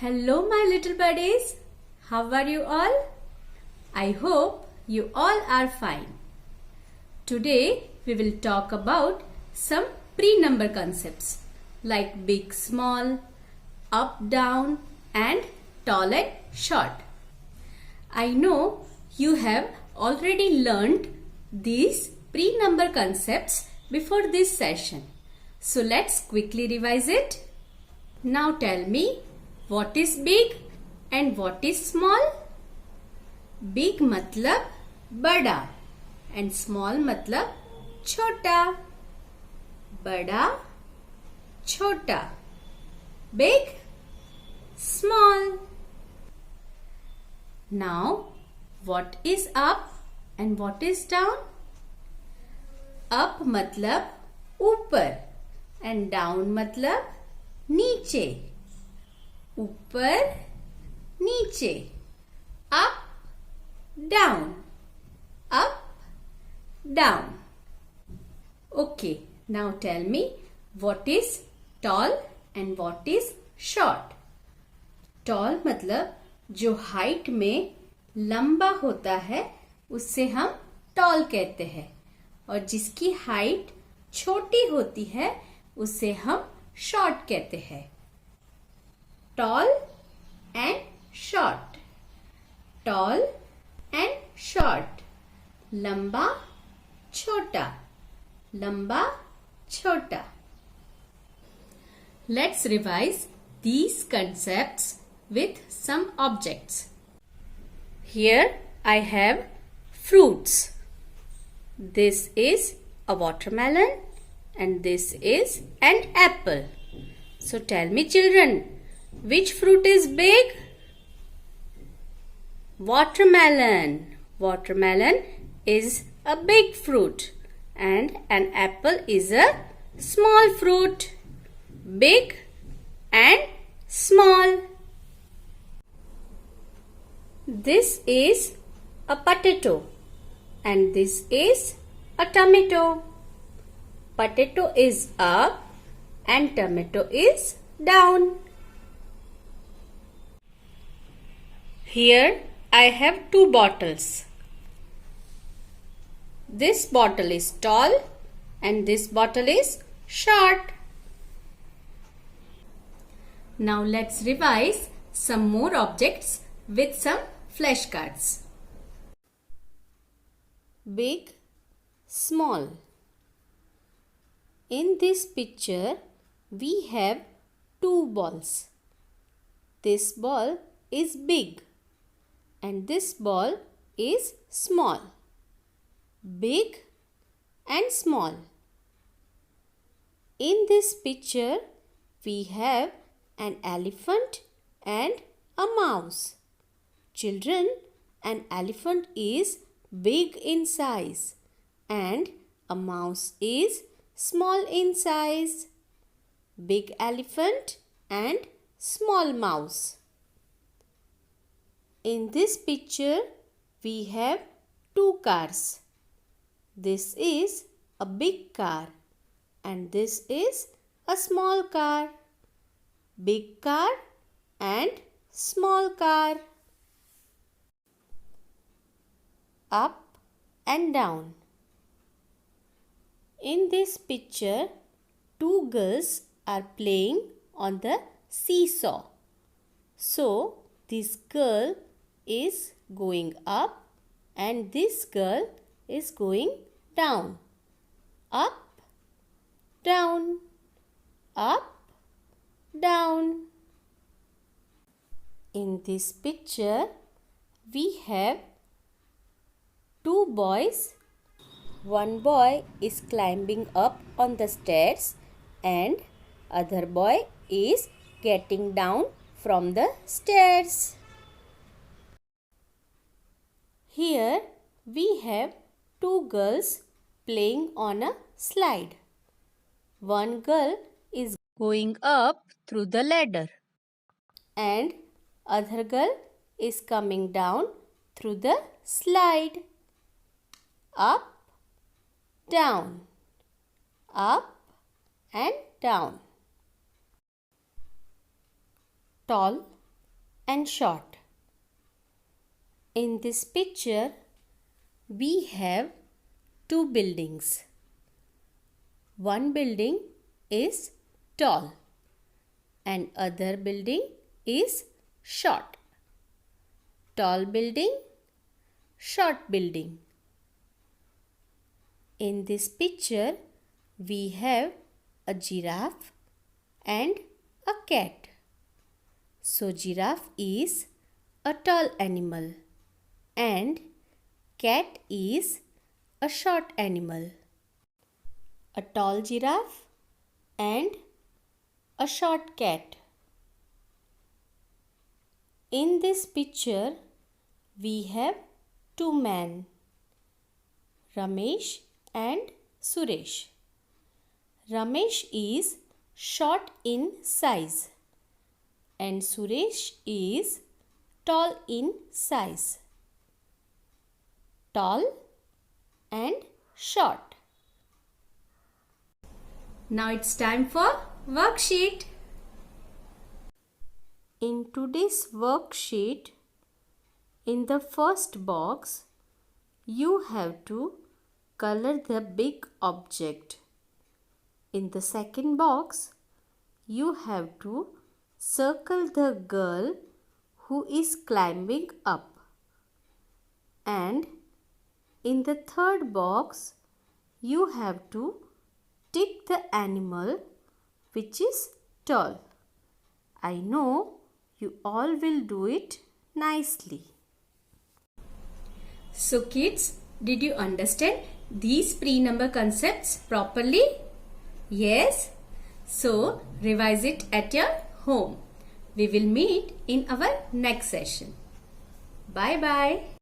Hello my little buddies, how are you all? I hope you all are fine. Today we will talk about some pre-number concepts like big, small, up, down and tall and short. I know you have already learned these pre-number concepts before this session. So let's quickly revise it. Now tell me, what is big and what is small? Big मतलब बड़ा and small मतलब छोटा. बड़ा, छोटा. Big, small. Now, what is up and what is down? Up मतलब ऊपर and down मतलब नीचे. ऊपर, नीचे. Up, down. Up, down. Okay, now tell me what is tall and what is short. Tall मतलब जो हाइट में लंबा होता है उससे हम टॉल कहते हैं और जिसकी हाइट छोटी होती है उससे हम शॉर्ट कहते हैं. Tall and short. Tall and short. लंबा, छोटा. लंबा, छोटा. Let's revise these concepts with some objects. Here I have fruits. This is a watermelon and this is an apple. So tell me children, which fruit is big? Watermelon. Watermelon is a big fruit and an apple is a small fruit. Big and small. This is a potato and this is a tomato. Potato is up and tomato is down. Here I have two bottles. This bottle is tall and this bottle is short. Now let's revise some more objects with some flashcards. Big, small. In this picture we have two balls. This ball is big and this ball is small. Big and small. In this picture we have an elephant and a mouse. Children, an elephant is big in size and a mouse is small in size. Big elephant and small mouse. In this picture, we have two cars. This is a big car and this is a small car. Big car and small car. Up and down. In this picture, two girls are playing on the seesaw. So, this girl is going up and this girl is going down. Up, down, up, down. In this picture, we have two boys. One boy is climbing up on the stairs and other boy is getting down from the stairs. Here we have two girls playing on a slide. One girl is going up through the ladder and other girl is coming down through the slide. Up, down, up and down. Tall and short. In this picture, we have two buildings. One building is tall and other building is short. Tall building, short building. In this picture, we have a giraffe and a cat. So giraffe is a tall animal and cat is a short animal. A tall giraffe and a short cat. In this picture, we have two men, Ramesh and Suresh. Ramesh is short in size and Suresh is tall in size. Tall and short. Now it's time for worksheet. In today's worksheet, in the first box, you have to color the big object. In the second box, you have to circle the girl who is climbing up. And in the third box, you have to tick the animal which is tall. I know you all will do it nicely. So kids, did you understand these pre-number concepts properly? Yes? So revise it at your home. We will meet in our next session. Bye bye.